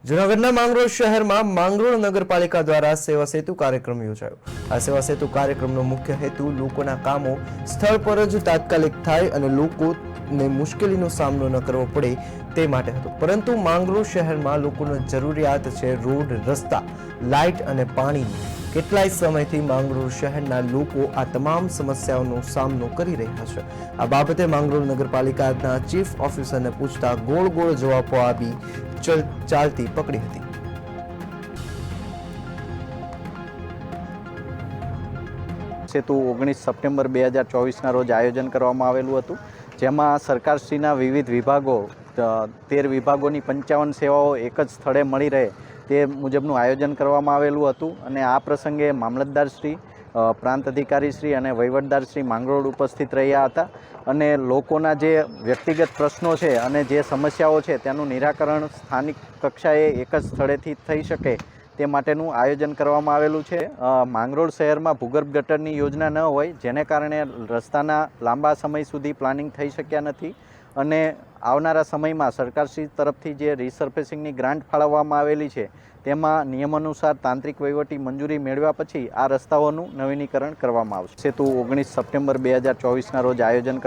જૂનાગઢના માંગરોળ શહેરમાં માંગરોળ નગરપાલિકા દ્વારા સેવા સેતુ કાર્યક્રમ યોજાયો। આ સેવા સેતુ કાર્યક્રમનો મુખ્ય હેતુ લોકોના કામો સ્થળ પર જ તાત્કાલિક થાય અને લોકોને મુશ્કેલીનો સામનો ન કરવો પડે તે માટે હતો। પરંતુ માંગરોળ શહેરમાં લોકોને જરૂરિયાત છે રોડ, રસ્તા, લાઇટ અને પાણીની। કેટલાય સમયથી માંગરોળ શહેરના લોકો આ તમામ સમસ્યાઓનો સામનો કરી રહ્યા છે। આ બાબતે માંગરોળ નગરપાલિકાના ચીફ ઓફિસરને પૂછતા ગોળ ગોળ જવાબો આપી ચાલતી પકડી હતી। સેતુ 19 સપ્ટેમ્બર 2024ના રોજ આયોજન કરવામાં આવેલું હતું, જેમાં સરકારશ્રીના વિવિધ વિભાગો 13 વિભાગોની 55 સેવાઓ એક જ સ્થળે મળી રહે તે મુજબનું આયોજન કરવામાં આવેલું હતું। અને આ પ્રસંગે મામલતદારશ્રી, પ્રાંત અધિકારીશ્રી અને વહીવટદારશ્રી માંગરોળ ઉપસ્થિત રહ્યા હતા અને લોકોના જે વ્યક્તિગત પ્રશ્નો છે અને જે સમસ્યાઓ છે તેનું નિરાકરણ સ્થાનિક કક્ષાએ એક જ સ્થળેથી થઈ શકે તે માટેનું આયોજન કરવામાં આવેલું છે। માંગરોળ શહેરમાં ભૂગર્ભ ગટરની યોજના ન હોય, જેને કારણે રસ્તાના લાંબા સમય સુધી પ્લાનિંગ થઈ શક્યા નથી અને આવનારા સમયમાં સરકારશ્રી તરફથી જે રિસર્ફેસિંગની ગ્રાન્ટ ફાળવવામાં આવેલી છે તેમાં નિયમાનુસાર તાંત્રિક વહીવટી મંજૂરી મેળવ્યા પછી આ રસ્તાઓનું નવીનીકરણ કરવામાં આવશે। સેતુ 19 સપ્ટેમ્બર 2024ના રોજ આયોજન